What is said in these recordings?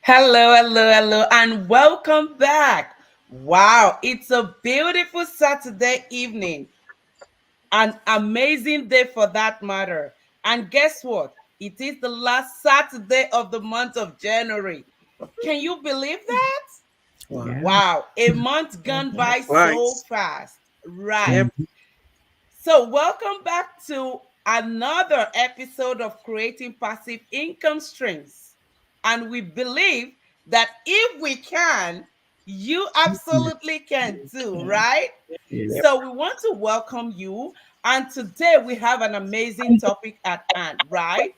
Hello, hello, hello, and welcome back. Wow, it's a beautiful Saturday evening, an amazing day for that matter. And guess what? It is the last Saturday of the month of January. Can you believe that? Wow. Yeah. Wow, a month gone by so Right. fast. Right. Yep. Mhm. So, welcome back to another episode of Creating Passive Income Streams. And we believe that if we can, you absolutely can too, Okay. right? Yes. Yep. So, we want to welcome you. And today we have an amazing topic at hand, right?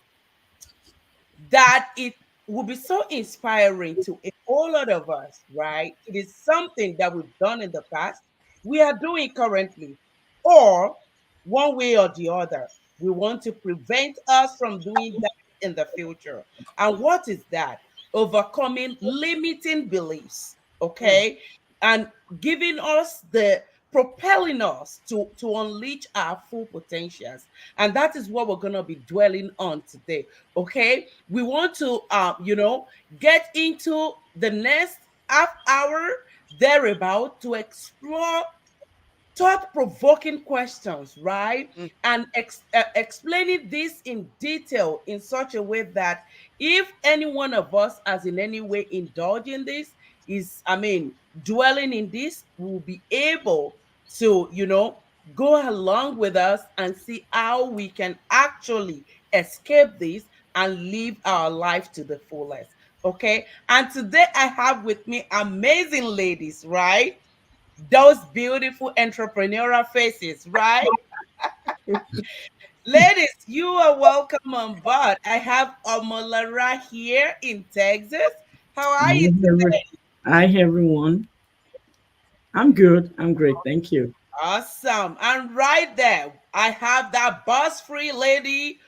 That it will be so inspiring to a whole lot of us, right? It is something that we've done in the past, we are doing currently, or one way or the other, we want to prevent us from doing that in the future. And what is that? Overcoming limiting beliefs, Mm. okay? And giving us the propelling us to unleash our full potentials. And that is what we're going to be dwelling on today, okay? We want to get into the next half hour thereabout to explore thought-provoking questions, right? Mm. And explaining this in detail in such a way that if any one of us has in any way indulged in this, is dwelling in this, will be able to go along with us and see how we can actually escape this and live our life to the fullest. Okay, and today I have with me amazing ladies, right? Those beautiful entrepreneurial faces, right? Ladies, you are welcome on board. I have Omolara here in Texas. How are Hi, you every- today? Hi, everyone. I'm good. I'm great. Thank you. Awesome. And right there, I have that boss free lady.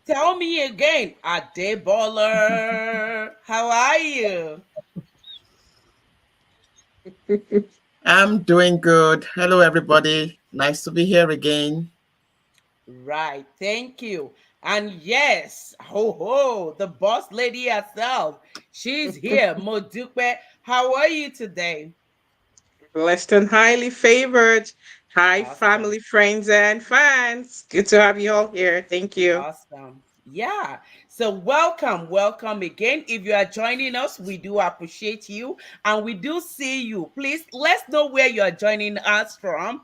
Tell me again, Adebola. How are you? I'm doing good. Hello, everybody. Nice to be here again. Right. Thank you. And yes, ho ho, the boss lady herself. She's here. Modupe, how are you today? Blessed and highly favored. Hi, Awesome. family, friends, and fans. Good to have you all here. Thank you. Awesome. Yeah. So welcome, welcome again. If you are joining us, we do appreciate you and we do see you. Please let's know where you are joining us from.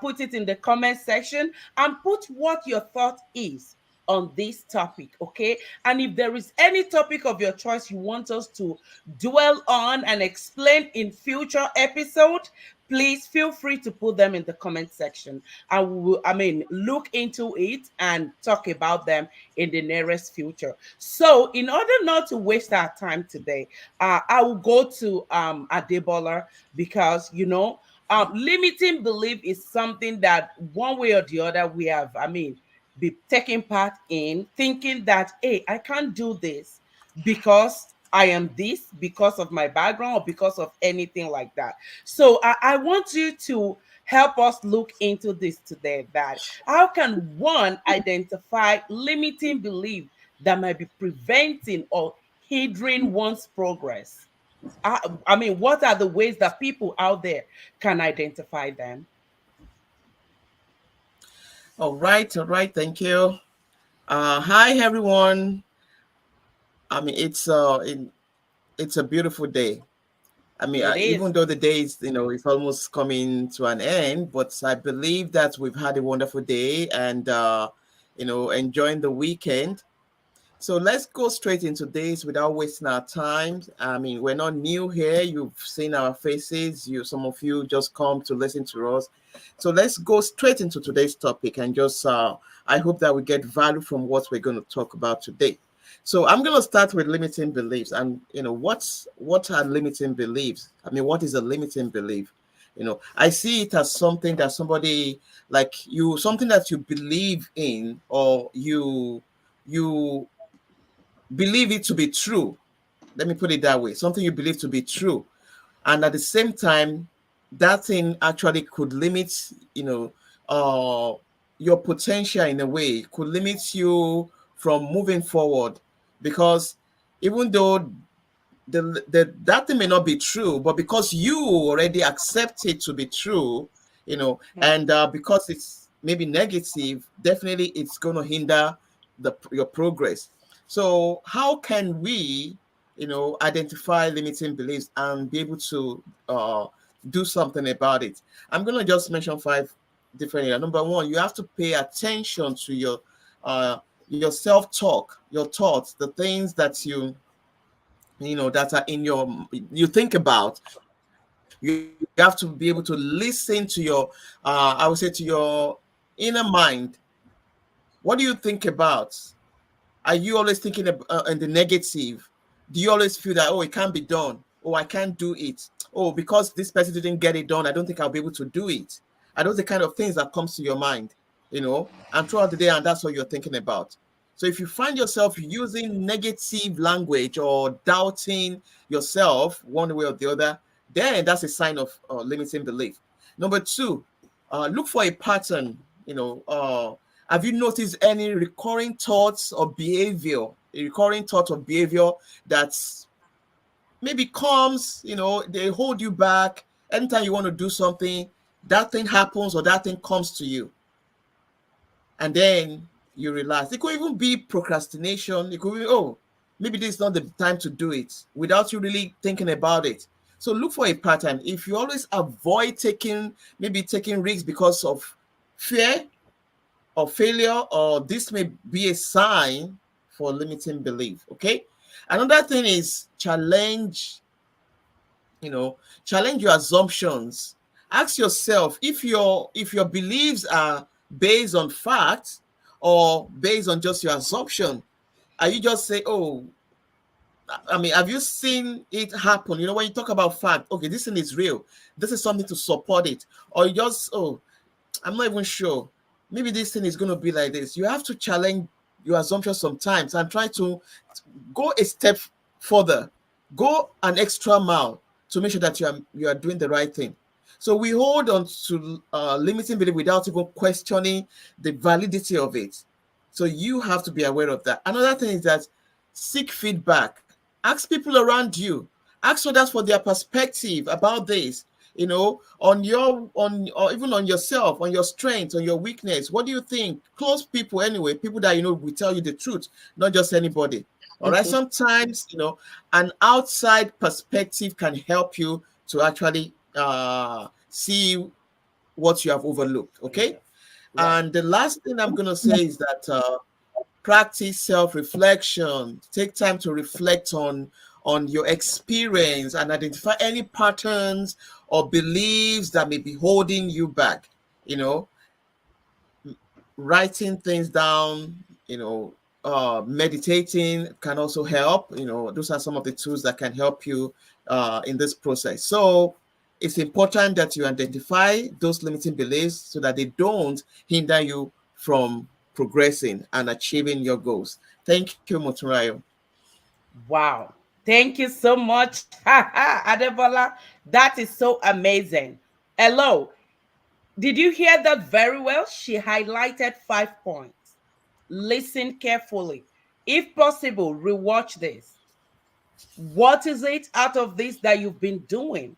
Put it in the comment section and put what your thought is on this topic, okay? And if there is any topic of your choice you want us to dwell on and explain in future episode, please feel free to put them in the comment section. I will, look into it and talk about them in the nearest future. So, in order not to waste our time today, I will go to Adebola because limiting belief is something that one way or the other we have. Be taking part in thinking that hey, I can't do this because I am this because of my background or because of anything like that. So I want you to help us look into this today, that how can one identify limiting belief that might be preventing or hindering one's progress? What are the ways that people out there can identify them? All right. All right. Thank you. Hi, everyone. I mean, it's a beautiful day. It is. Even though the day is, it's almost coming to an end, but I believe that we've had a wonderful day and, enjoying the weekend. So let's go straight into this without wasting our time. I mean, we're not new here. You've seen our faces. Some of you just come to listen to us. So let's go straight into today's topic and I hope that we get value from what we're going to talk about today. So I'm going to start with limiting beliefs, and what are limiting beliefs? I mean, what is a limiting belief? I see it as something that somebody something that you believe in, or you believe it to be true. Let me put it that way. Something you believe to be true. And at the same time, that thing actually could limit, uh, your potential in a way, could limit you from moving forward because even though that thing may not be true, but because you already accept it to be true, and because it's maybe negative, definitely it's going to hinder your progress. So how can we, identify limiting beliefs and be able to do something about it? I'm going to just mention five different areas. Number one, you have to pay attention to your self-talk, your thoughts, the things that that are in you think about. You have to be able to listen to I would say, to your inner mind. What do you think about? Are you always thinking in the negative? Do you always feel that, oh, it can't be done? Oh, I can't do it. Oh, because this person didn't get it done, I don't think I'll be able to do it. Are those the kind of things that comes to your mind, and throughout the day, and that's what you're thinking about? So if you find yourself using negative language or doubting yourself one way or the other, then that's a sign of limiting belief. Number two, look for a pattern. Have you noticed any recurring thoughts or behavior, a recurring thought or behavior that's maybe comes, they hold you back. Anytime you want to do something, that thing happens or that thing comes to you. And then you realize it could even be procrastination. It could be, oh, maybe this is not the time to do it, without you really thinking about it. So look for a pattern. If you always avoid taking risks because of fear or failure, or this may be a sign for limiting belief. Okay. Another thing is challenge your assumptions. Ask yourself if your beliefs are based on facts or based on just your assumption. Are you just say, oh, I mean, have you seen it happen? When you talk about fact, okay, this thing is real, this is something to support it. Or you just, oh, I'm not even sure. Maybe this thing is going to be like this. You have to challenge your assumptions sometimes and try to go a step further, go an extra mile to make sure that you are doing the right thing. So we hold on to limiting belief without even questioning the validity of it. So you have to be aware of that. Another thing is that seek feedback. Ask people around you. Ask others for their perspective about this. On your on or even on yourself, on your strengths, on your weakness. What do you think? Close people, anyway, people that will tell you the truth, not just anybody. All right. Sometimes an outside perspective can help you to actually see what you have overlooked. Okay. Right. And the last thing I'm gonna say is that practice self-reflection. Take time to reflect on your experience and identify any patterns or beliefs that may be holding you back. You know, Writing things down, meditating can also help. Those are some of the tools that can help you in this process. So it's important that you identify those limiting beliefs so that they don't hinder you from progressing and achieving your goals. Thank you, Moturayo. Wow. Thank you so much, Adebola. That is so amazing. Hello. Did you hear that very well? She highlighted 5 points. Listen carefully. If possible, rewatch this. What is it out of this that you've been doing?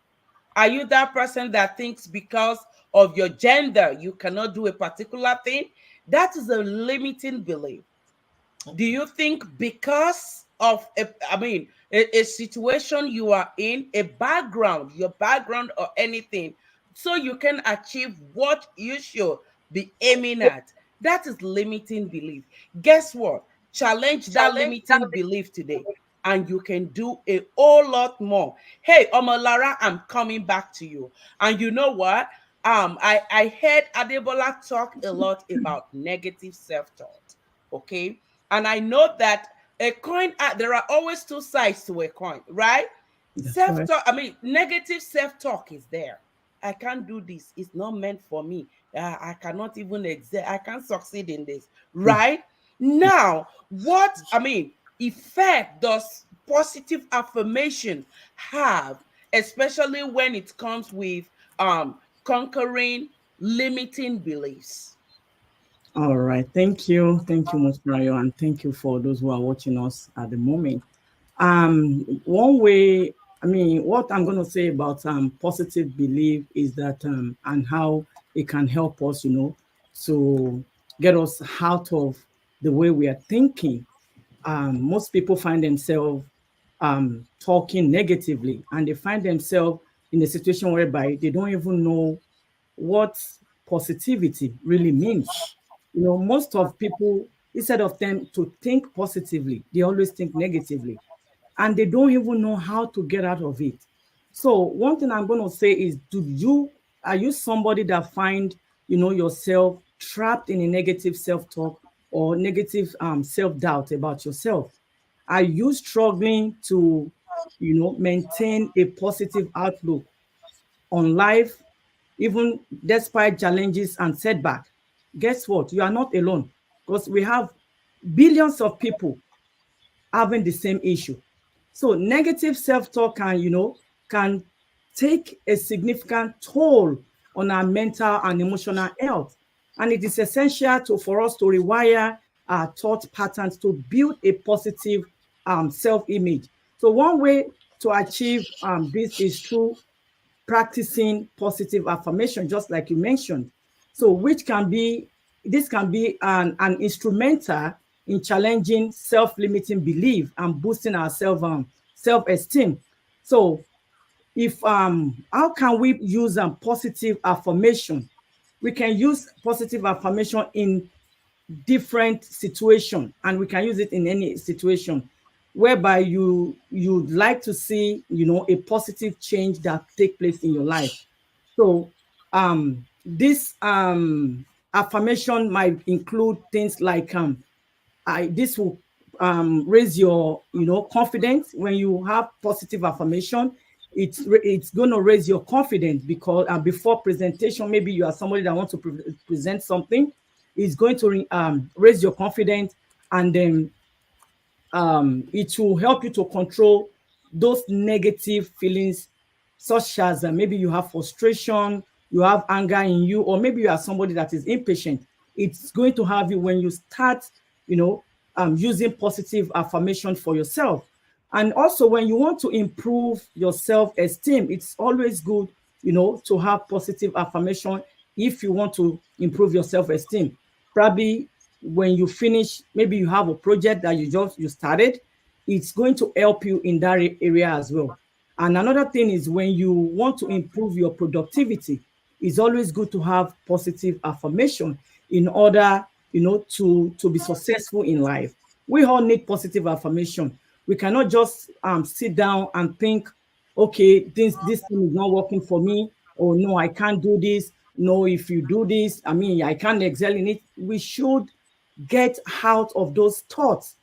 Are you that person that thinks because of your gender you cannot do a particular thing? That is a limiting belief. Do you think because of a situation you are in, a background, your background or anything, so you can achieve what you should be aiming at? That is limiting belief. Guess what? Challenge that limiting belief today and you can do a whole lot more. Hey, Omolara, I'm coming back to you. And you know what? I heard Adebola talk a lot about negative self-talk. Okay, and I know that a coin, there are always two sides to a coin, right? That's Self right. talk, I mean, negative self talk is there. I can't do this. It's not meant for me. I cannot even exist. I can't succeed in this, Mm. right? Now, what, I mean, effect does positive affirmation have, especially when it comes with conquering limiting beliefs? All right. Thank you. Thank you, Musprayo, and thank you for those who are watching us at the moment. One way, I mean, what I'm going to say about positive belief is that, and how it can help us, to get us out of the way we are thinking. Most people find themselves talking negatively, and they find themselves in a situation whereby they don't even know what positivity really means. Most of people, instead of them to think positively, they always think negatively, and they don't even know how to get out of it. So one thing I'm going to say is, are you somebody that find yourself trapped in a negative self-talk or negative self-doubt about yourself? Are you struggling to maintain a positive outlook on life, even despite challenges and setback? Guess what? You are not alone, because we have billions of people having the same issue. So negative self-talk can take a significant toll on our mental and emotional health. And it is essential for us to rewire our thought patterns to build a positive self-image. So one way to achieve this is through practicing positive affirmation, just like you mentioned. So, this can be an instrumental in challenging self-limiting belief and boosting our self-esteem. So, if how can we use positive affirmation? We can use positive affirmation in different situation, and we can use it in any situation whereby you'd like to see a positive change that take place in your life. So this affirmation might include things like this will raise your confidence. When you have positive affirmation, it's going to raise your confidence, because before presentation, maybe you are somebody that wants to present something. It's going to raise your confidence, and then it will help you to control those negative feelings, such as maybe you have frustration, you have anger in you, or maybe you are somebody that is impatient. It's going to have you when you start, using positive affirmation for yourself. And also, when you want to improve your self-esteem, it's always good, to have positive affirmation if you want to improve your self-esteem. Probably when you finish, maybe you have a project that you started, it's going to help you in that area as well. And another thing is, when you want to improve your productivity, it's always good to have positive affirmation in order, to be successful in life. We all need positive affirmation. We cannot just sit down and think, okay, this thing is not working for me, or no, I can't do this. No, if you do this, I mean, I can't excel in it. We should get out of those thoughts.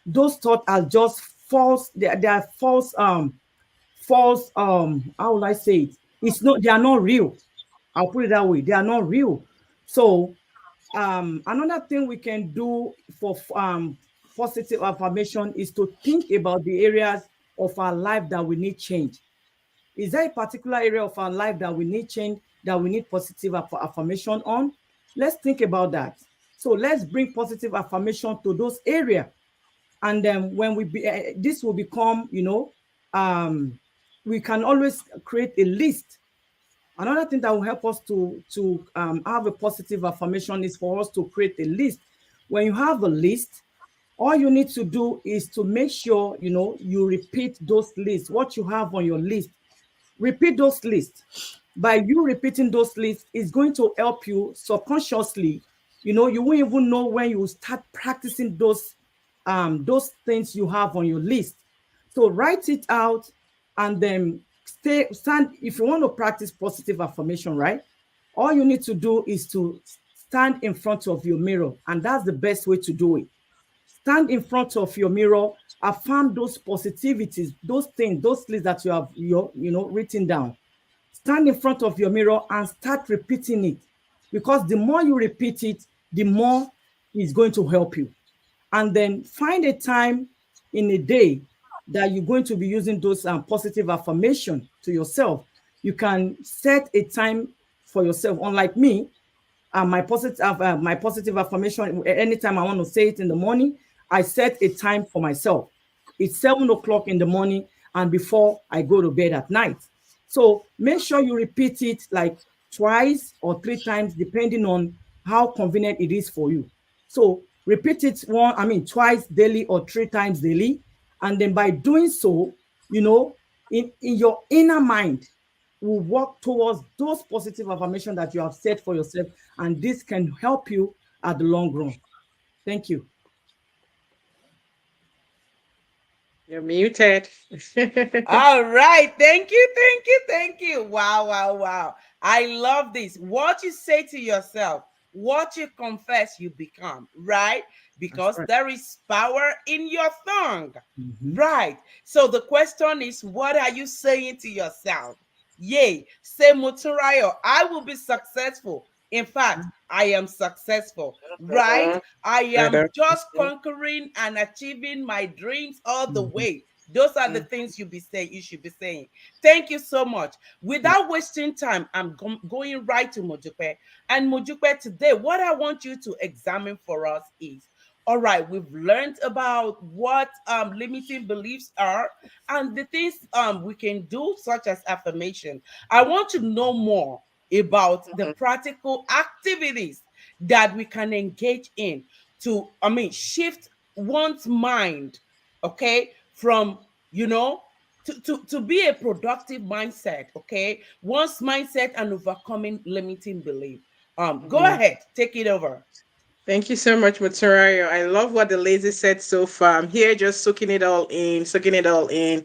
Those thoughts are just false. They are false, how will I say it? They are not real. I'll put it that way. They are not real. So another thing we can do for positive affirmation is to think about the areas of our life that we need change. Is there a particular area of our life that we need change, that we need positive affirmation on? Let's think about that. So let's bring positive affirmation to those areas. And then when this will become, we can always create a list. Another thing that will help us to have a positive affirmation is for us to create a list. When you have a list, all you need to do is to make sure you repeat those lists. What you have on your list, repeat those lists. By you repeating those lists, it's going to help you subconsciously. You won't even know when you start practicing those things you have on your list. So write it out, and then stand. If you want to practice positive affirmation, right? All you need to do is to stand in front of your mirror, and that's the best way to do it. Stand in front of your mirror, affirm those positivities, those things, those lists that you have written down. Stand in front of your mirror and start repeating it, because the more you repeat it, the more it's going to help you. And then find a time in a day that you're going to be using those positive affirmation to yourself. You can set a time for yourself. Unlike me, my positive affirmation, anytime I want to say it in the morning, I set a time for myself. it's 7 o'clock in the morning and before I go to bed at night. So make sure you repeat it like twice or three times, depending on how convenient it is for you. So repeat it twice daily or three times daily. And then by doing so, in your inner mind will work towards those positive affirmations that you have set for yourself. And this can help you at the long run. Thank you. You're muted. All right. Thank you. Thank you. Thank you. Wow. Wow. Wow. I love this. What you say to yourself, what you confess, you become, right? That's Because right. there is power in your tongue. Mhm. Right. So the question is, what are you saying to yourself? Yay. Say, Muturayo, I will be successful. In fact, I am successful. Right. Mhm. I I am don't. just conquering and achieving my dreams all the Mhm. way. Those are the Mhm. things you should be saying. Thank you so much. Yeah. Without wasting time, I'm going right to Mojupe. And Mojupe, today, what I want you to examine for us is, all right, we've learned about what limiting beliefs are and the things we can do, such as affirmation. I want to know more about the practical activities that we can engage in to, shift one's mind, okay, from, to be a productive mindset, okay, one's mindset and overcoming limiting belief. Go Mhm. ahead, take it over. Thank you so much, Mutarayo. I love what the lady said so far. I'm here just soaking it all in, soaking it all in.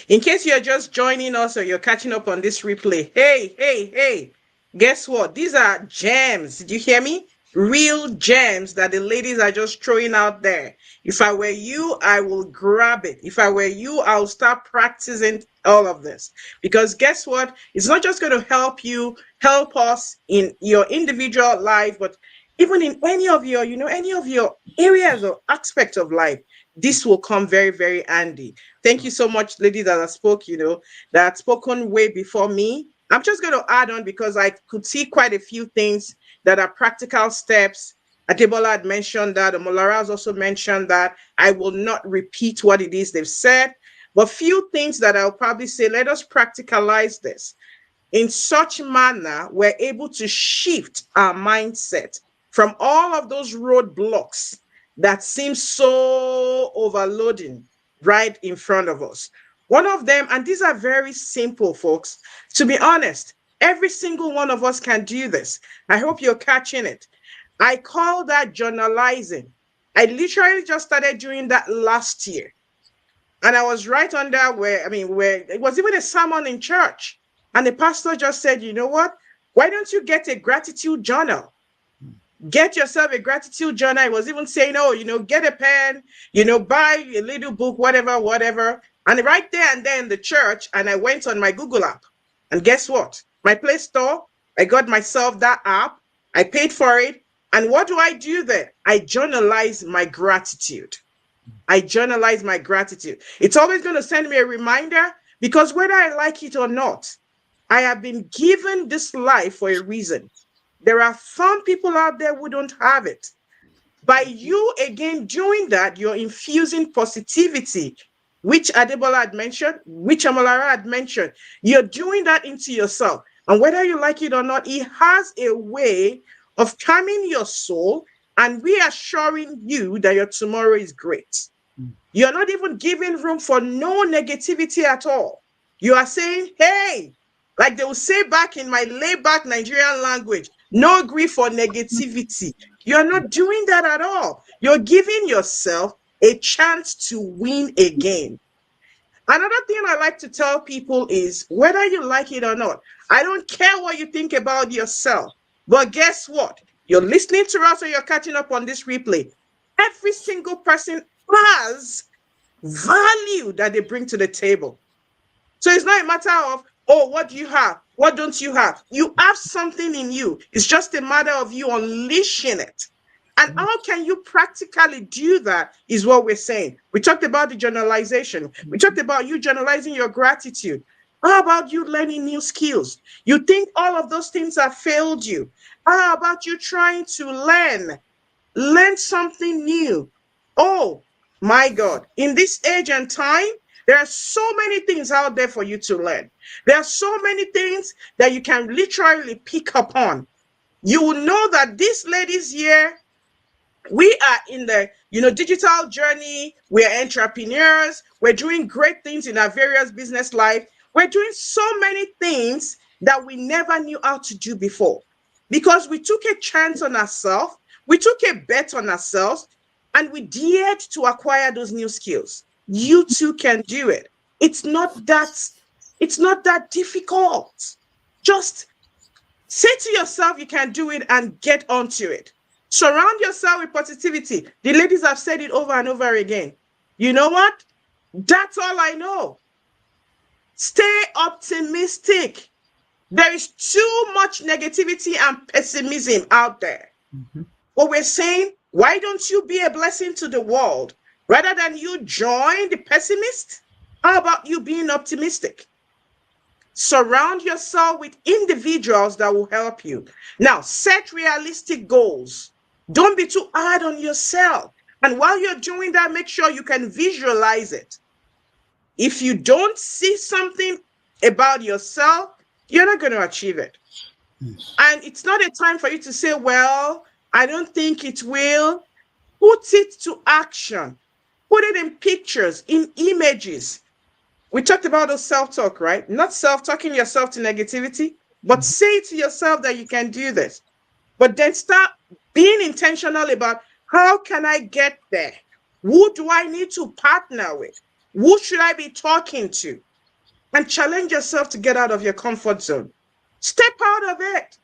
In case you're just joining us or you're catching up on this replay, hey, hey, hey, guess what? These are gems. Did you hear me? Real gems that the ladies are just throwing out there. If I were you, I will grab it. If I were you, I'll start practicing all of this. Because guess what? It's not just going to help you, help us in your individual life, but even in any of your areas or aspects of life, this will come very, very handy. Thank you so much, ladies that have spoke, that had spoken way before me. I'm just going to add on because I could see quite a few things that are practical steps. Adebola had mentioned that. Molara has also mentioned that. I will not repeat what it is they've said, but few things that I'll probably say, let us practicalize this in such manner we're able to shift our mindset from all of those roadblocks that seem so overloading right in front of us. One of them, and these are very simple, folks, to be honest, every single one of us can do this. I hope you're catching it. I call that journalizing. I literally just started doing that last year. And I was right under where it was even a sermon in church. And the pastor just said, you know what? Why don't you get a gratitude journal? Get yourself a gratitude journal. I was even saying, oh, get a pen, buy a little book, whatever, whatever. And right there and then the church, and I went on my Google app. And guess what? My Play Store, I got myself that app. I paid for it. And what do I do there? I journalize my gratitude. I journalize my gratitude. It's always going to send me a reminder because whether I like it or not, I have been given this life for a reason. There are some people out there who don't have it. By you again doing that, you're infusing positivity, which Adebola had mentioned, which Amalara had mentioned. You're doing that into yourself. And whether you like it or not, it has a way of calming your soul and reassuring you that your tomorrow is great. You're not even giving room for no negativity at all. You are saying, hey, like they will say back in my laid back Nigerian language, no grief for negativity. You're not doing that at all. You're giving yourself a chance to win again. Another thing I like to tell people is whether you like it or not, I don't care what you think about yourself. But guess what? You're listening to us or you're catching up on this replay. Every single person has value that they bring to the table. So it's not a matter of, oh, what do you have? What don't you have? You have something in you. It's just a matter of you unleashing it. And how can you practically do that is what we're saying. We talked about the journalization. We talked about you journalizing your gratitude. How about you learning new skills? You think all of those things have failed you. How about you trying to learn something new? Oh, My God, in this age and time, there are so many things out there for you to learn. There are so many things that you can literally pick up on. You will know that these ladies here, we are in the digital journey. We're entrepreneurs. We're doing great things in our various business life. We're doing so many things that we never knew how to do before because we took a chance on ourselves. We took a bet on ourselves and we dared to acquire those new skills. You too can do it. It's not that difficult. Just say to yourself you can do it and get onto it. Surround yourself with positivity. The ladies have said it over and over again. You know what? That's all I know. Stay optimistic. There is too much negativity and pessimism out there. Mhm. What we're saying, why don't you be a blessing to the world rather than you join the pessimist? How about you being optimistic? Surround yourself with individuals that will help you. Now, set realistic goals. Don't be too hard on yourself. And while you're doing that, make sure you can visualize it. If you don't see something about yourself, you're not going to achieve it. And it's not a time for you to say, well, I don't think it will. Put it to action. Put it in pictures, in images. We talked about those self-talk, right? Not self-talking yourself to negativity, but say to yourself that you can do this. But then start being intentional about how can I get there? Who do I need to partner with? Who should I be talking to? And challenge yourself to get out of your comfort zone. Step out of it.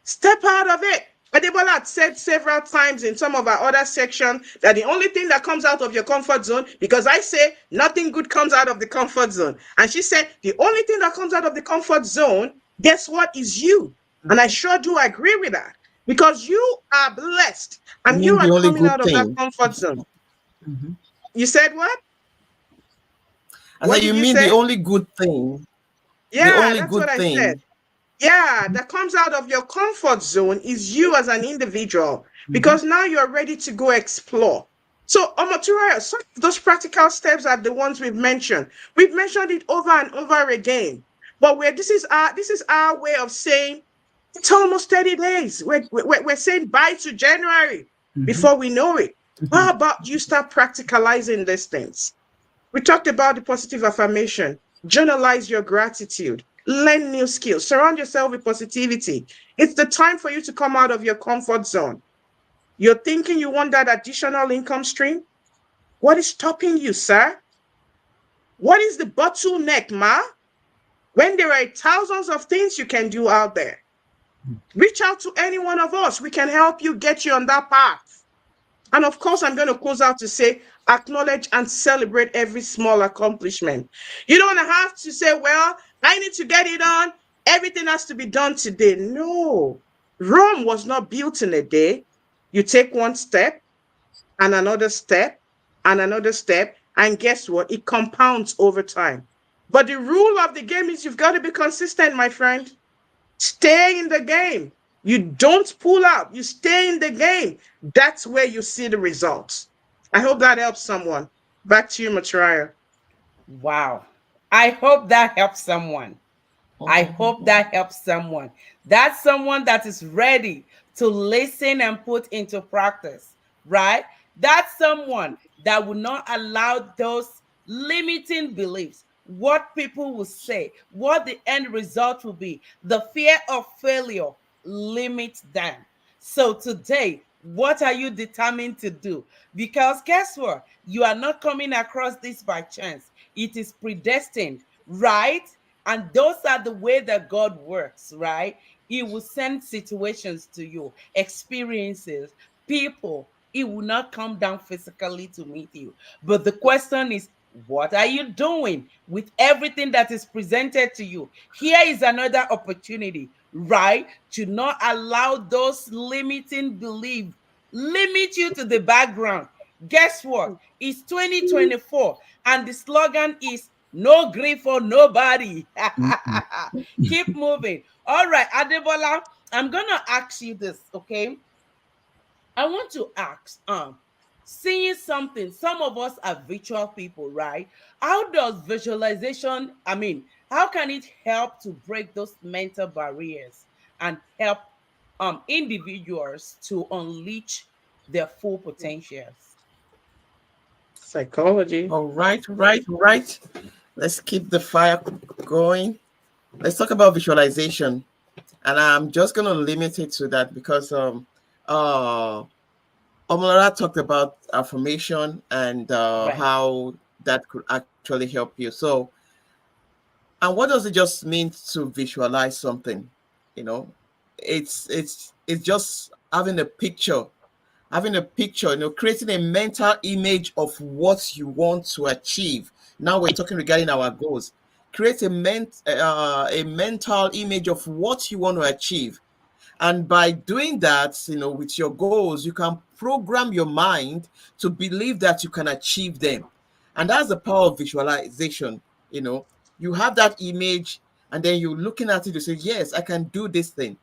Step out of it. Adebola had said several times in some of our other sections that the only thing that comes out of your comfort zone, because I say nothing good comes out of the comfort zone. And she said the only thing that comes out of the comfort zone, guess what, is you. And I sure do agree with that because you are blessed I and you mean, are the only coming good out of that thing. comfort zone. Mhm. You said what? I said, What you did you mean the say? only good thing? The Yeah, only that's what good I said. thing. Yeah, that comes out of your comfort zone is you as an individual Mhm. because now you're ready to go explore. So, Omotura, some of those practical steps are the ones we've mentioned. We've mentioned it over and over again. But where this is our way of saying it's almost 30 days. We're saying bye to January Mhm. before we know it. Mhm. How about you start practicalizing these things? We talked about the positive affirmation. Journalize your gratitude. Learn new skills. Surround yourself with positivity. It's the time for you to come out of your comfort zone. You're thinking you want that additional income stream? What is stopping you, sir? What is the bottleneck, ma? When there are thousands of things you can do out there, reach out to any one of us. We can help you get you on that path. And of course, I'm going to close out to say, acknowledge and celebrate every small accomplishment. You don't have to say, well, I need to get it on. Everything has to be done today. No, Rome was not built in a day. You take one step and another step and another step. And guess what? It compounds over time. But the rule of the game is you've got to be consistent, my friend. Stay in the game. You don't pull out. You stay in the game. That's where you see the results. I hope that helps someone. Back to you, Matriah. Wow. I hope that helps someone. I hope that helps someone. That's someone that is ready to listen and put into practice, right? That's someone that will not allow those limiting beliefs, what people will say, what the end result will be, the fear of failure limit them. So today, what are you determined to do? Because guess what? You are not coming across this by chance. It is predestined, right? And those are the way that God works, right? He will send situations to you, experiences, people. It will not come down physically to meet you. But the question is, what are you doing with everything that is presented to you? Here is another opportunity, right? To not allow those limiting beliefs limit you to the background. Guess what? It's 2024, and the slogan is no grief for nobody. Mhm. Keep moving. All right, Adebola, I'm gonna ask you this, okay? I want to ask, seeing something. Some of us are visual people, right? How does visualization, how can it help to break those mental barriers and help individuals to unleash their full potentials? Psychology. All right, right, right. Let's keep the fire going. Let's talk about visualization. And I'm just gonna limit it to that because uh Omolara talked about affirmation and Right. how that could actually help you. So, and what does it just mean to visualize something? You know, it's just having a picture, creating a mental image of what you want to achieve. Now we're talking regarding our goals. Create a mental image of what you want to achieve, and by doing that, with your goals, you can program your mind to believe that you can achieve them. And that's the power of visualization. You know, you have that image, and then you're looking at it to say, yes, I can do this thing.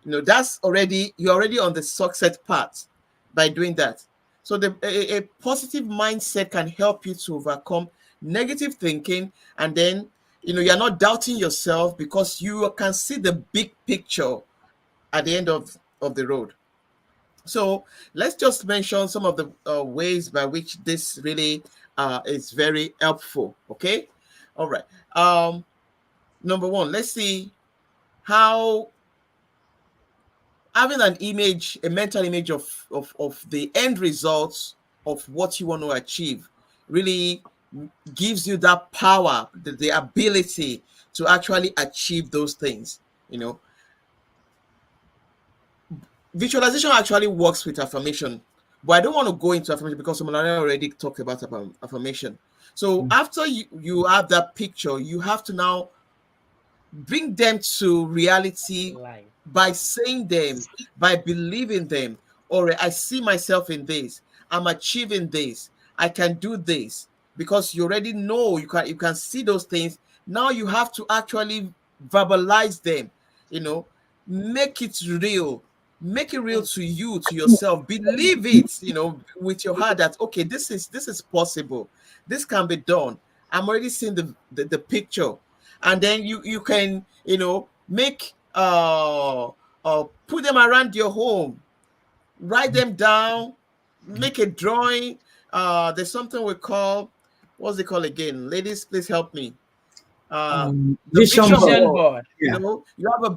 You're already on the success path by doing that. So a positive mindset can help you to overcome negative thinking, and then you're not doubting yourself because you can see the big picture at the end of the road. So let's just mention some of the ways by which this really is very helpful. Okay, all right. Number one, let's see how having an image, a mental image of the end results of what you want to achieve, really gives you that power, the ability to actually achieve those things. You know, visualization actually works with affirmation, but I don't want to go into affirmation because Somalari already talked about affirmation. So after you have that picture, you have to now bring them to reality Life. by saying them, by believing them. Or I see myself in this. I'm achieving this. I can do this, because you already know you can see those things. Now you have to actually verbalize them. You know, make it real. Make it real Mm. to you, to yourself. Believe it. With your heart that okay, this is possible. This can be done. I'm already seeing the picture, and then you can make put them around your home, write them down, make a drawing. There's something we call, what's it called again, ladies, please help me. The Vision vision board. Vision board. board. Yeah. You have a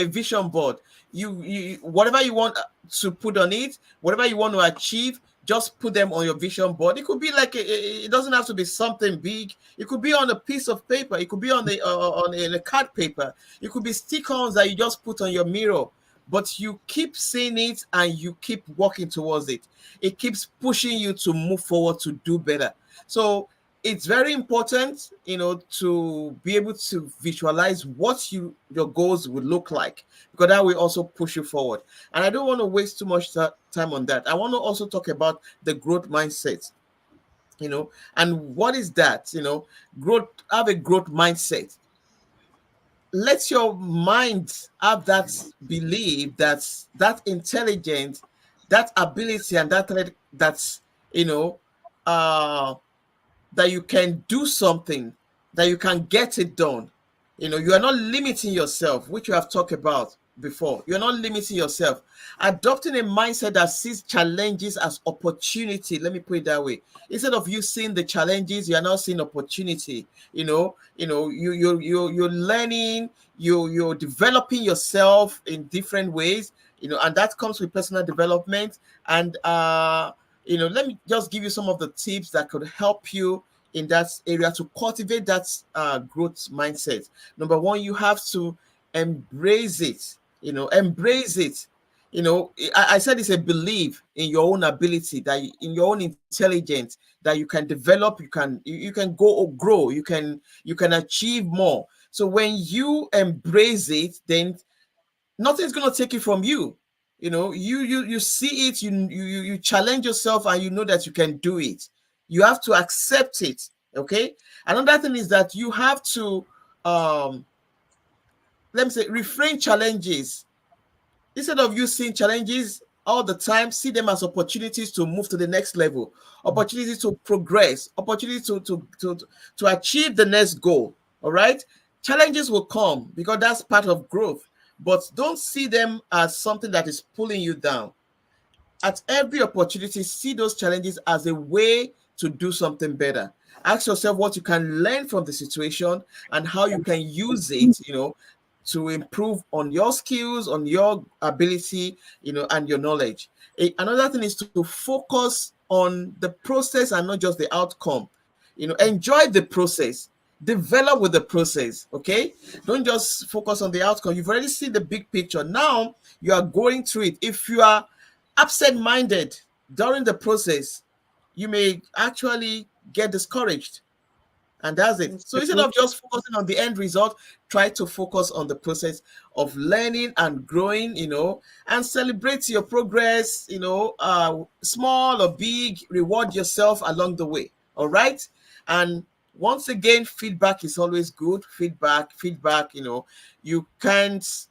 vision board. You whatever you want to put on it, whatever you want to achieve, just put them on your vision board. It could be like it doesn't have to be something big. It could be on a piece of paper. It could be on a card paper. It could be stick-ons that you just put on your mirror. But you keep seeing it and you keep working towards it. It keeps pushing you to move forward to do better. So it's very important, to be able to visualize what your goals would look like, because that will also push you forward. And I don't want to waste too much time on that. I want to also talk about the growth mindset, and what is that? Growth. Have a growth mindset. Let your mind have that belief, that intelligence, that ability, and that's you know uh that you can do something, that you can get it done. You are not limiting yourself, which you have talked about before. You're not limiting yourself. Adopting a mindset that sees challenges as opportunity. Let me put it that way. Instead of you seeing the challenges, you are now seeing opportunity. You're learning, you're developing yourself in different ways. And that comes with personal development. And let me just give you some of the tips that could help you in that area to cultivate that growth mindset. Number one, you have to embrace it. Embrace it. I said it's a belief in your own ability, that in your own intelligence, that you can develop, you can go or grow, you can achieve more. So when you embrace it, then nothing's going to take it from you. You see it, you challenge yourself, and you know that you can do it. You have to accept it. Okay. Another thing is that you have to let me say, reframe challenges. Instead of you seeing challenges all the time. See them as opportunities to move to the next level, opportunities to progress, opportunities to achieve the next goal. All right. Challenges will come because that's part of growth, but don't see them as something that is pulling you down. At every opportunity, see those challenges as a way to do something better. Ask yourself what you can learn from the situation and how you can use it, to improve on your skills, on your ability, and your knowledge. Another thing is to focus on the process and not just the outcome. Enjoy the process, develop with the process. Okay, don't just focus on the outcome. You've already seen the big picture. Now you are going through it. If you are absent-minded during the process, you may actually get discouraged, and that's it. That's So instead true. of just focusing on the end result, try to focus on the process of learning and growing, and celebrate your progress, small or big. Reward yourself along the way. All right. And once again, feedback is always good. Feedback, you can't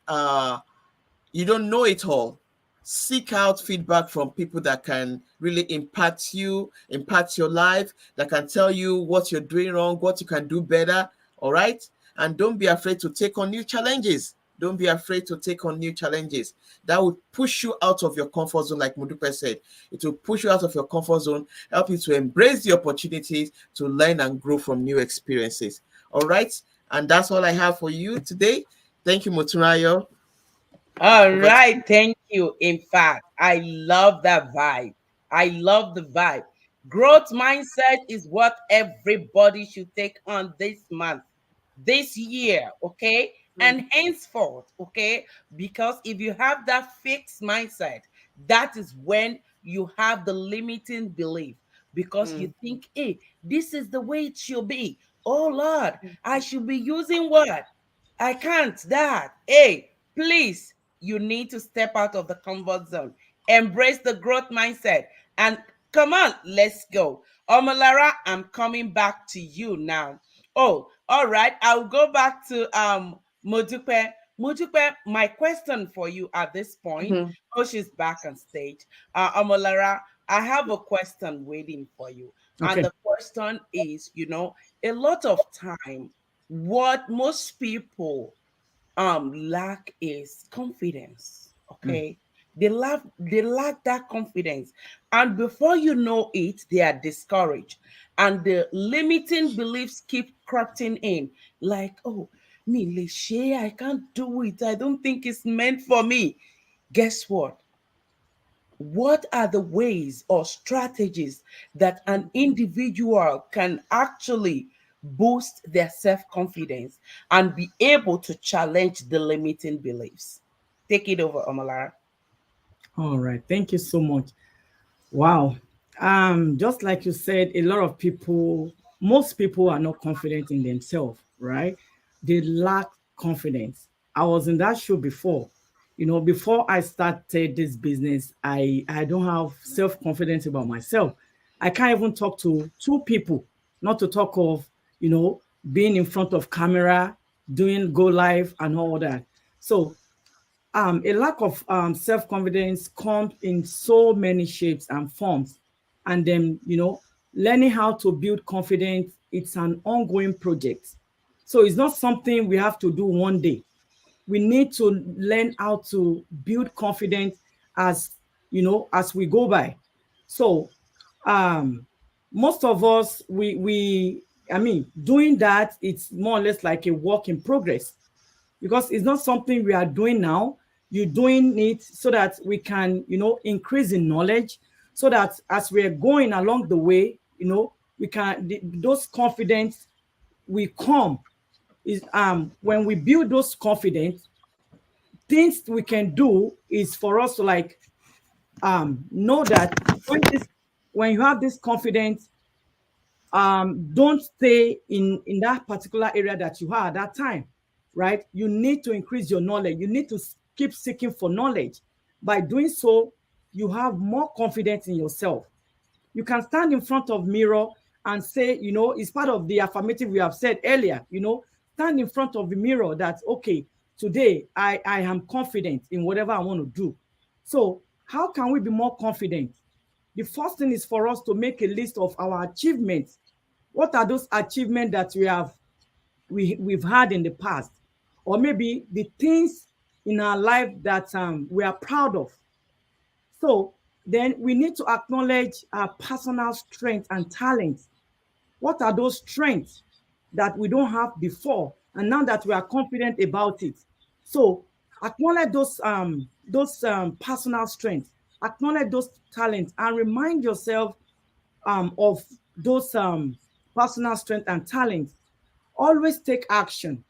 you don't know it all. Seek out feedback from people that can really impact you, impact your life, that can tell you what you're doing wrong, what you can do better. All right. And don't be afraid to take on new challenges. Don't be afraid to take on new challenges. That will push you out of your comfort zone, like Mudupe said. It will push you out of your comfort zone, help you to embrace the opportunities to learn and grow from new experiences. All right. And that's all I have for you today. Thank you, Moturayo. All Over to right, thank you. In fact, I love that vibe. I love the vibe. Growth mindset is what everybody should take on this month, this year, okay? And henceforth, okay? Because if you have that fixed mindset, that is when you have the limiting belief because you Mm. think, hey, this is the way it should be. Oh Lord, I should be using what? I can't that. Hey, please, you need to step out of the comfort zone, embrace the growth mindset, and come on, let's go. Omolara, I'm coming back to you now. Oh, all right. I'll go back to Modupe. Modupe, my question for you at this point. Mhm. Oh, she's back on stage. Omolara, I have a question waiting for you. And Okay. the question is, a lot of time, what most people lack is confidence. Mm. Okay, they lack that confidence, and before you know it, they are discouraged, and the limiting beliefs keep creeping in, like, oh, me Leshe, I can't do it, I don't think it's meant for me. Guess what are the ways or strategies that an individual can actually boost their self-confidence and be able to challenge the limiting beliefs? Take it over, Omalara. All right. Thank you so much. Wow. Just like you said, a lot of people, most people are not confident in themselves, right? They lack confidence. I was in that show before. Before I started this business, I don't have self-confidence about myself. I can't even talk to two people, not to talk of, being in front of camera, doing go live and all that. So a lack of self-confidence comes in so many shapes and forms, and then learning how to build confidence, it's an ongoing project. So it's not something we have to do one day. We need to learn how to build confidence as as we go by. So um most of us, we I mean, doing that, it's more or less like a work in progress, because it's not something we are doing now. You're doing it so that we can, increase in knowledge, so that as we're going along the way, we can, those confidence will come. Is when we build those confidence, things we can do is for us to like know that when you have this confidence, don't stay in that particular area that you are at that time, right? You need to increase your knowledge. You need to keep seeking for knowledge. By doing so, you have more confidence in yourself. You can stand in front of mirror and say, it's part of the affirmative we have said earlier, stand in front of the mirror that, okay, today I am confident in whatever I want to do. So How can we be more confident? The first thing is for us to make a list of our achievements. What are those achievements that we've had in the past? Or maybe the things in our life that we are proud of. So then we need to acknowledge our personal strength and talents. What are those strengths that we don't have before, and now that we are confident about it? So acknowledge those personal strengths, acknowledge those talents, and remind yourself of those personal strength and talents. Always take action.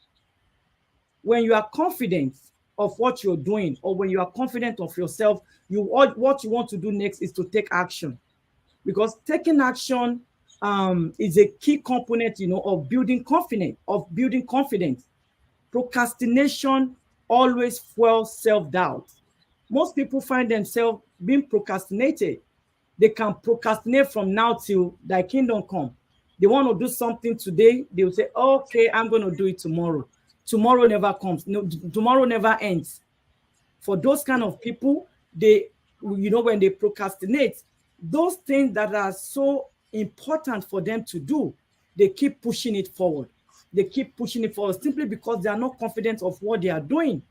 When you are confident of what you're doing, or when you are confident of yourself, what you want to do next is to take action, because taking action is a key component, of building confidence. Procrastination always fuels self-doubt. Most people find themselves being procrastinated. They can procrastinate from now till thy kingdom come. They want to do something today, they will say, okay, I'm going to do it tomorrow. Tomorrow never comes. No, tomorrow never ends. For those kind of people, when they procrastinate, those things that are so important for them to do, they keep pushing it forward. They keep pushing it forward simply because they are not confident of what they are doing.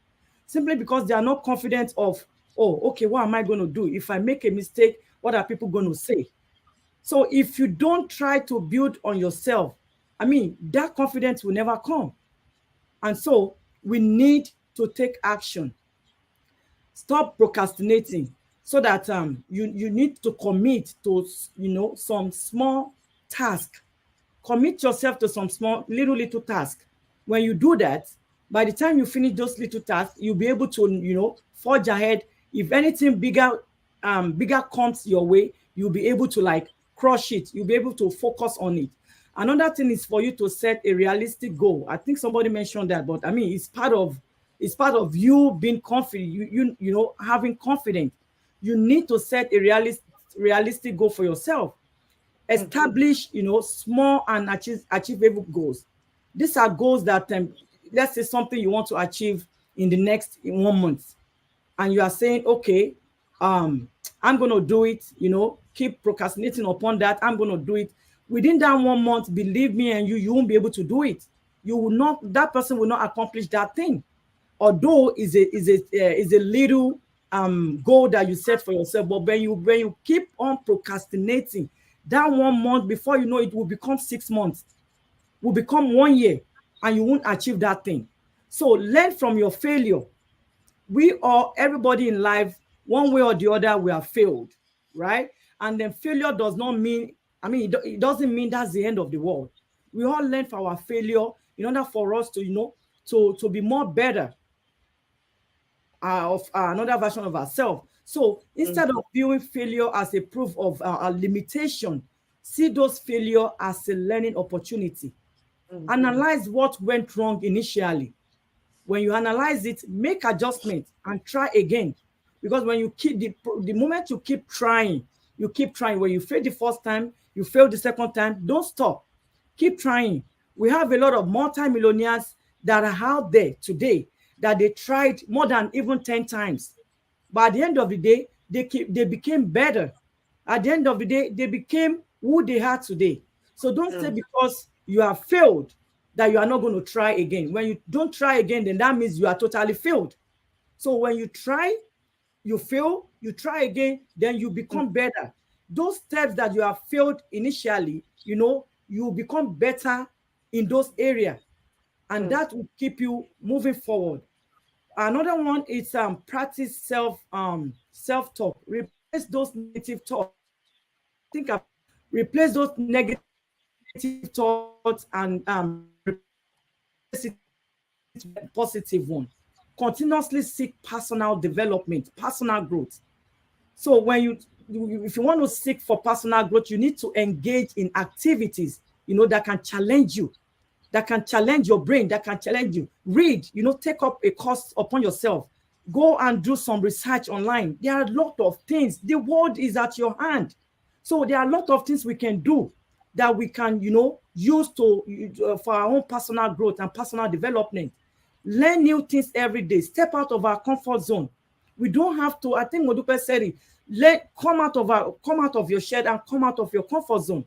Simply because they are not confident of, oh, okay, what am I going to do? If I make a mistake, what are people going to say? So if you don't try to build on yourself, that confidence will never come. And so we need to take action. Stop procrastinating, so that you need to commit to some small task. Commit yourself to some small little task. When you do that, by the time you finish those little tasks, you'll be able to forge ahead. If anything bigger comes your way, you'll be able to like crush it. You'll be able to focus on it. Another thing is for you to set a realistic goal. I think somebody mentioned that, but it's part of you being confident, having confidence. You need to set a realistic goal for yourself. Establish, small and achievable goals. These are goals that, let's say something you want to achieve in 1 month, and you are saying, okay, I'm going to do it, keep procrastinating upon that. I'm going to do it. Within that 1 month, believe me, and you won't be able to do it. That person will not accomplish that thing. Although is a little goal that you set for yourself, but when you keep on procrastinating, that 1 month, before you know, it will become 6 months, will become 1 year, and you won't achieve that thing. So learn from your failure. Everybody in life, one way or the other, we have failed, right? And then failure does not mean, it doesn't mean that's the end of the world. We all learn from our failure in order for us to, to be more better of another version of ourselves. So instead of viewing failure as a proof of a limitation, see those failure as a learning opportunity. Analyze what went wrong initially. When you analyze it, make adjustments and try again. Because when you keep the moment you keep trying, when you fail the first time, you fail the second time, don't stop. Keep trying. We have a lot of multimillionaires that are out there today that they tried more than even 10 times. But at the end of the day, they became better. At the end of the day, they became who they are today. So don't say because you have failed that you are not going to try again. When you don't try again, then that means you are totally failed. So when you try, you fail, you try again, then you become better. Those steps that you have failed initially, you become better in those areas, and that will keep you moving forward. Another one is practice self-talk. Replace those negative thoughts. Think about replace those negative thoughts and replace it with a positive one. Continuously seek personal development, personal growth. So if you want to seek for personal growth, you need to engage in activities, that can challenge you, that can challenge your brain, that can challenge you. Read, take up a course upon yourself. Go and do some research online. There are a lot of things. The world is at your hand. So there are a lot of things we can do that we can, use for our own personal growth and personal development. Learn new things every day. Step out of our comfort zone. We don't have to. I think Modupe said it. Come out of your shed and come out of your comfort zone.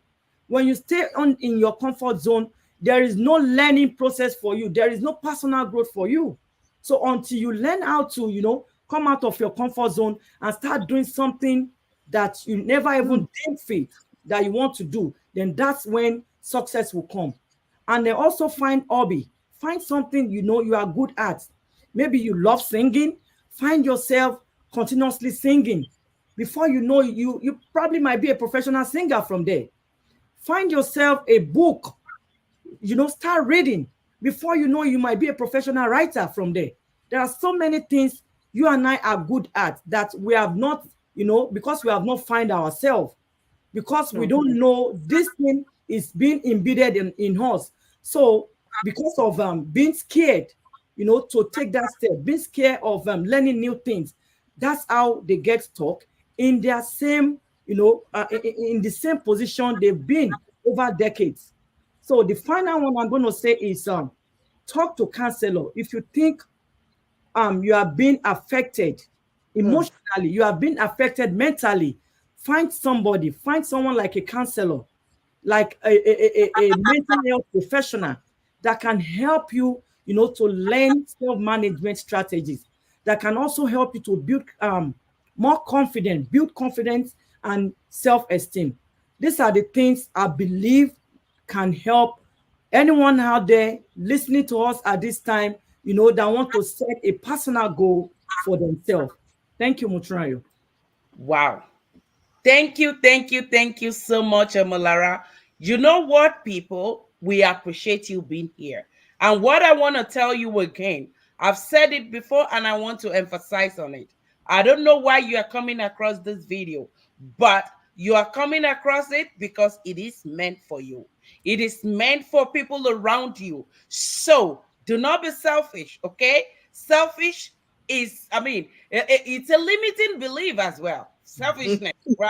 When you stay on in your comfort zone, there is no learning process for you. There is no personal growth for you. So until you learn how to, come out of your comfort zone and start doing something that you never even think fit that you want to do, then that's when success will come. And then also find hobby. Find something you are good at. Maybe you love singing. Find yourself continuously singing. Before you know, you probably might be a professional singer from there. Find yourself a book, start reading. Before you know, you might be a professional writer from there. There are so many things you and I are good at that we have not, because we have not find ourselves, because we don't know this thing is being embedded in us. So because of being scared, to take that step, being scared of learning new things, that's how they get stuck in their same, in the same position they've been over decades. So the final one I'm going to say is talk to counselor. If you think you are being affected emotionally, you are being affected mentally, find someone like a counselor, like a mental health professional that can help you, to learn self-management strategies, that can also help you to build build confidence and self-esteem. These are the things I believe can help anyone out there listening to us at this time, that want to set a personal goal for themselves. Thank you, Mutrayo. Wow. Thank you so much, Amalara. You know what, people? We appreciate you being here. And what I want to tell you again, I've said it before and I want to emphasize on it. I don't know why you are coming across this video, but you are coming across it because it is meant for you. It is meant for people around you. So do not be selfish, okay? Selfish is, it's a limiting belief as well. Selfishness, right?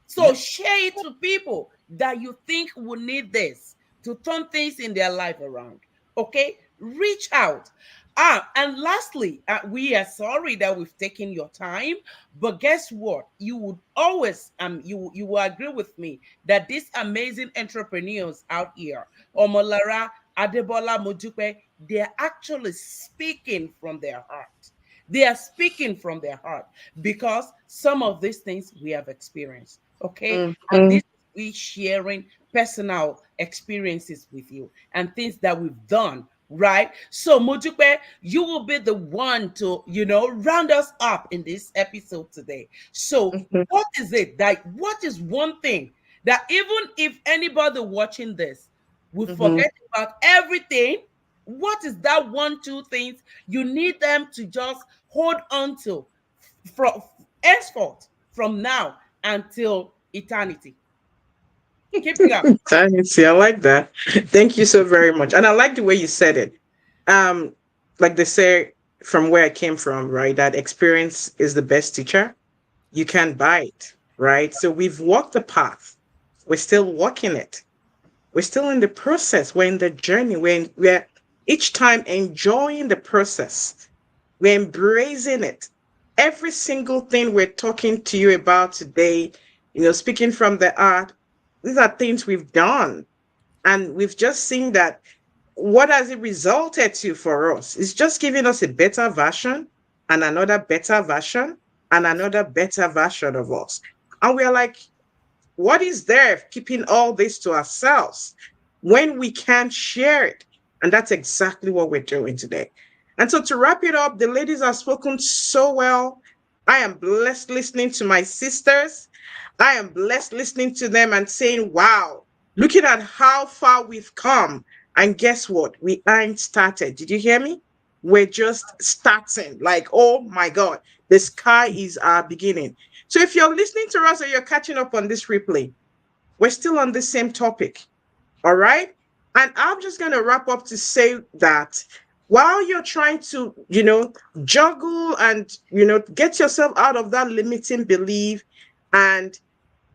So Yep. share it to people that you think will need this to turn things in their life around. Okay? Reach out. And lastly, we are sorry that we've taken your time, but guess what? You would always you will agree with me that these amazing entrepreneurs out here, Omolara, Adebola, Mojupe, they are actually speaking from their heart. They are speaking from their heart because some of these things we have experienced. Okay. And this is we sharing personal experiences with you and things that we've done. Right. So, Mojupe, you will be the one to, round us up in this episode today. So, what is it that, what is one thing that even if anybody watching this will forget about everything, what is that one, two things you need them to just hold on to from henceforth, from now until eternity? Keep it up. See, I like that. Thank you so very much. And I like the way you said it. Um, like they say from where I came from, right? That experience is the best teacher. You can't buy it, right? So we've walked the path. We're still walking it. We're still in the process. We're in the journey. We're each time enjoying the process. We're embracing it. Every single thing we're talking to you about today, speaking from the art, these are things we've done. And we've just seen that what has it resulted to for us? It's just giving us a better version and another better version and another better version of us. And we're like, what is there keeping all this to ourselves when we can't share it? And that's exactly what we're doing today. And so to wrap it up, the ladies have spoken so well. I am blessed listening to my sisters. I am blessed listening to them and saying, wow, looking at how far we've come. And guess what? We aren't started. Did you hear me? We're just starting. Like, oh my God, the sky is our beginning. So if you're listening to us or you're catching up on this replay, we're still on the same topic. All right. And I'm just going to wrap up to say that while you're trying to, juggle and, get yourself out of that limiting belief and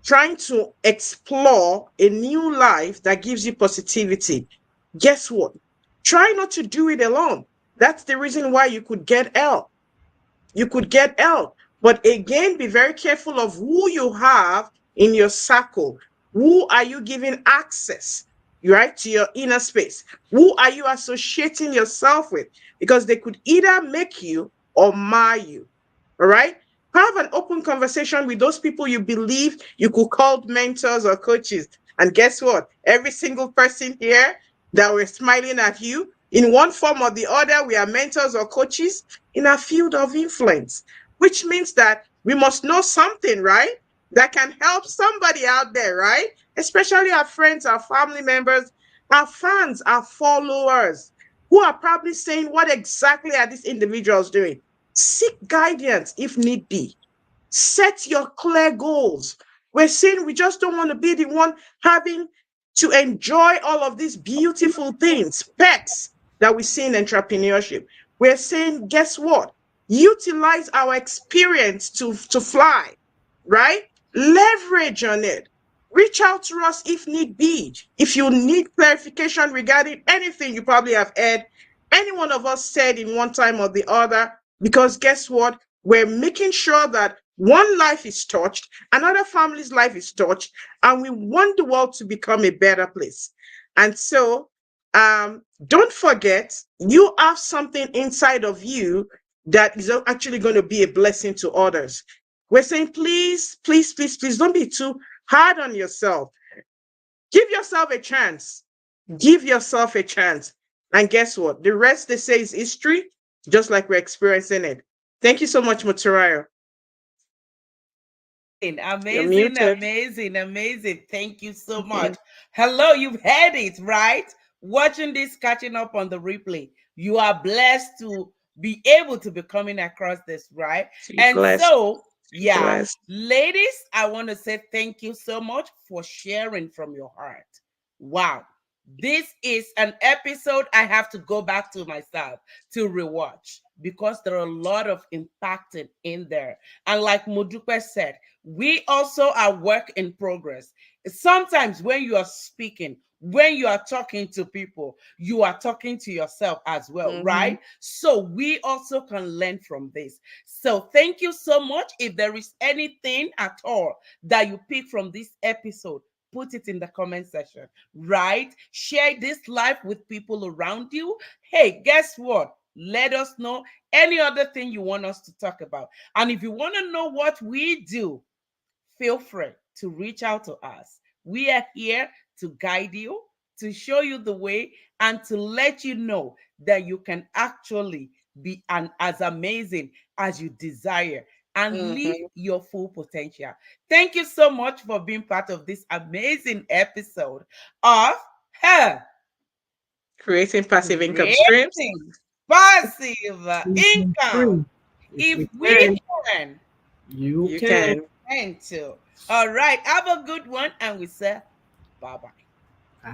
trying to explore a new life that gives you positivity, guess what? Try not to do it alone. That's the reason why you could get help. you could get help. But again, be very careful of who you have in your circle. Who are you giving access, right, to your inner space? Who are you associating yourself with? Because they could either make you or mar you. All right. Have an open conversation with those people you believe you could call mentors or coaches. And guess what? Every single person here that we're smiling at you, in one form or the other, we are mentors or coaches in a field of influence, which means that we must know something, right? That can help somebody out there, right? Especially our friends, our family members, our fans, our followers, who are probably saying, what exactly are these individuals doing? Seek guidance if need be. Set your clear goals. We're saying we just don't want to be the one having to enjoy all of these beautiful things, perks that we see in entrepreneurship. We're saying, guess what? Utilize our experience to fly, right? Leverage on it. Reach out to us if need be. If you need clarification regarding anything you probably have heard any one of us said in one time or the other, because guess what? We're making sure that one life is touched, another family's life is touched, and we want the world to become a better place. And so, don't forget, you have something inside of you that is actually going to be a blessing to others. We're saying, please, please, please, please don't be too hard on yourself. Give yourself a chance. Give yourself a chance. And guess what? The rest they say is history, just like we're experiencing it. Thank you so much, Muturayo. You're Amazing, muted. amazing, amazing. Thank you so much. Hello, you've heard it, right? Watching this, catching up on the replay. You are blessed to be able to be coming across this, right? Be And blessed. so, Be yeah, blessed. ladies, I want to say thank you so much for sharing from your heart. Wow. This is an episode I have to go back to myself to rewatch because there are a lot of impacting in there. And like Modupe said, we also are work in progress. Sometimes when you are speaking, when you are talking to people, you are talking to yourself as well, Mm-hmm. right? So we also can learn from this. So thank you so much. If there is anything at all that you pick from this episode, put it in the comment section, right? Share this live with people around you. Hey, guess what? Let us know any other thing you want us to talk about. And if you want to know what we do, feel free to reach out to us. We are here to guide you, to show you the way, and to let you know that you can actually be as amazing as you desire and live Mm-hmm. your full potential. Thank you so much for being part of this amazing episode of Her Creating passive income streams. Creating Passive Income. Free. If If we we can, can, you You can. can. and two. All right. Have a good one. And we say bye bye.